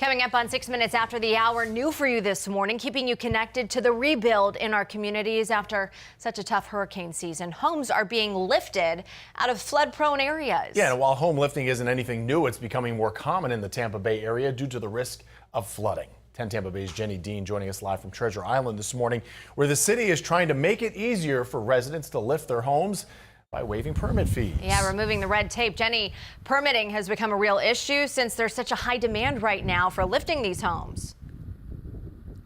Coming up on 6 Minutes After the Hour, new for you this morning, keeping you connected to the rebuild in our communities after such a tough hurricane season. Homes are being lifted out of flood-prone areas. Yeah, and while home lifting isn't anything new, it's becoming more common in the Tampa Bay area due to the risk of flooding. 10 Tampa Bay's Jenny Dean joining us live from Treasure Island this morning, where the city is trying to make it easier for residents to lift their homes by waiving permit fees. Yeah, removing the red tape. Jenny, permitting has become a real issue since there's such a high demand right now for lifting these homes.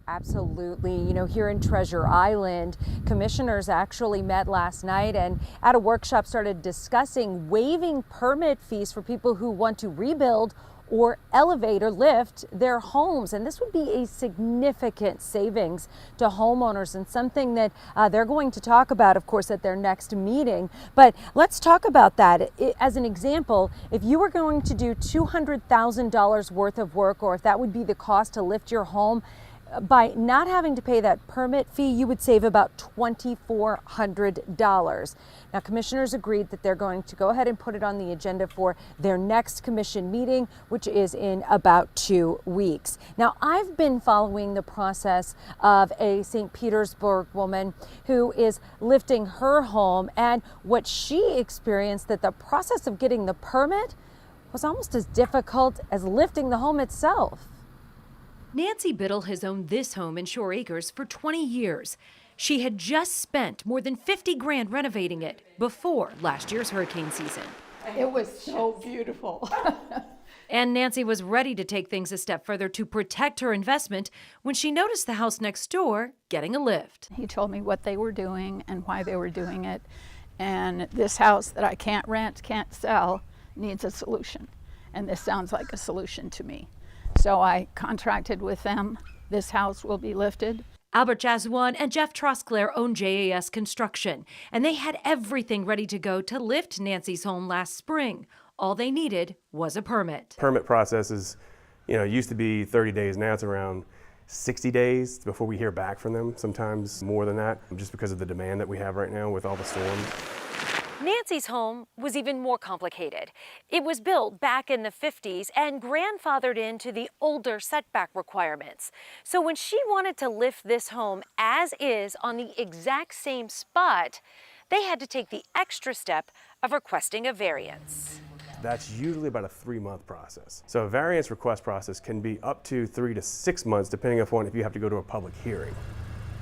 Absolutely. You know, here in Treasure Island, commissioners actually met last night and at a workshop started discussing waiving permit fees for people who want to rebuild or elevate or lift their homes. And this would be a significant savings to homeowners and something that they're going to talk about, of course, at their next meeting. But let's talk about that. As an example, if you were going to do $200,000 worth of work, or if that would be the cost to lift your home, by not having to pay that permit fee, you would save about $2,400. Now, commissioners agreed that they're going to go ahead and put it on the agenda for their next commission meeting, which is in about 2 weeks. Now, I've been following the process of a St. Petersburg woman who is lifting her home, and what she experienced, that the process of getting the permit was almost as difficult as lifting the home itself. Nancy Biddle has owned this home in Shore Acres for 20 years. She had just spent more than 50 grand renovating it before last year's hurricane season. It was so beautiful. And Nancy was ready to take things a step further to protect her investment when she noticed the house next door getting a lift. He told me what they were doing and why they were doing it. And this house that I can't rent, can't sell, needs a solution. And this sounds like a solution to me. So I contracted with them. This house will be lifted. Albert Jazwan and Jeff Trosclair own JAS Construction, and they had everything ready to go to lift Nancy's home last spring. All they needed was a permit. Permit process is, used to be 30 days. Now it's around 60 days before we hear back from them, sometimes more than that, just because of the demand that we have right now with all the storms. Nancy's home was even more complicated. It was built back in the 50s and grandfathered into the older setback requirements. So when she wanted to lift this home as is on the exact same spot, they had to take the extra step of requesting a variance. That's usually about a 3-month process. So a variance request process can be up to 3 to 6 months, depending upon if you have to go to a public hearing.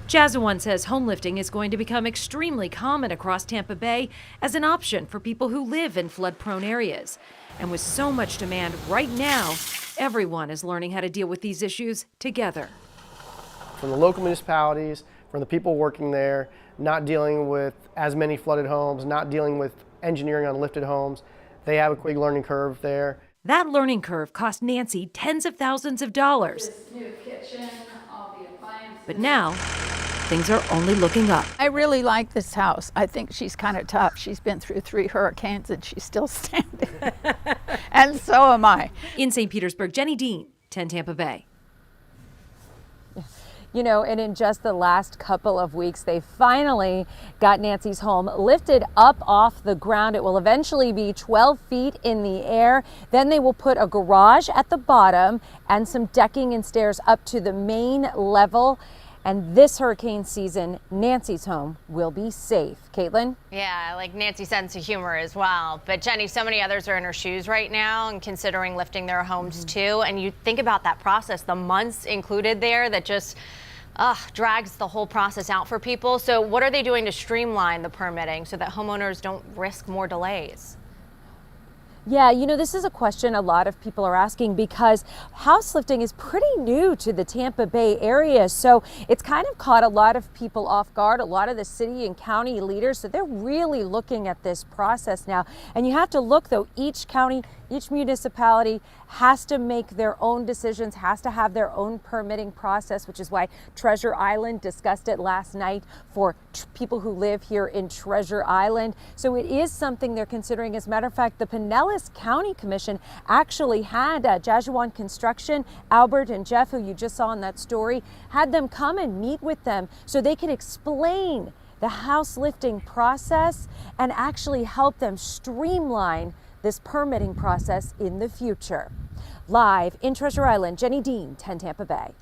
Jazwan says home lifting is going to become extremely common across Tampa Bay as an option for people who live in flood-prone areas. And with so much demand right now, everyone is learning how to deal with these issues together. From the local municipalities, from the people working there, not dealing with as many flooded homes, not dealing with engineering on lifted homes, they have a quick learning curve there. That learning curve cost Nancy tens of thousands of dollars. This new kitchen, all the appliances. But now, things are only looking up. I really like this house. I think she's kind of tough. She's been through 3 hurricanes and she's still standing. And so am I. In St. Petersburg, Jenny Dean, 10 Tampa Bay. You know, and in just the last couple of weeks, they finally got Nancy's home lifted up off the ground. It will eventually be 12 feet in the air. Then they will put a garage at the bottom and some decking and stairs up to the main level. And this hurricane season, Nancy's home will be safe. Caitlin? Yeah, I like Nancy's sense of humor as well. But Jenny, so many others are in her shoes right now and considering lifting their homes too. And you think about that process, the months included there that just drags the whole process out for people. So what are they doing to streamline the permitting so that homeowners don't risk more delays? Yeah, you know, this is a question a lot of people are asking because house lifting is pretty new to the Tampa Bay area. So it's kind of caught a lot of people off guard, a lot of the city and county leaders. So they're really looking at this process now. And you have to look, though, each county, each municipality has to make their own decisions, has to have their own permitting process, which is why Treasure Island discussed it last night for people who live here in Treasure Island. So it is something they're considering. As a matter of fact, the Pinellas County Commission actually had Jazwan Construction, Albert and Jeff, who you just saw in that story, had them come and meet with them so they could explain the house lifting process and actually help them streamline this permitting process in the future. Live in Treasure Island, Jenny Dean, 10 Tampa Bay.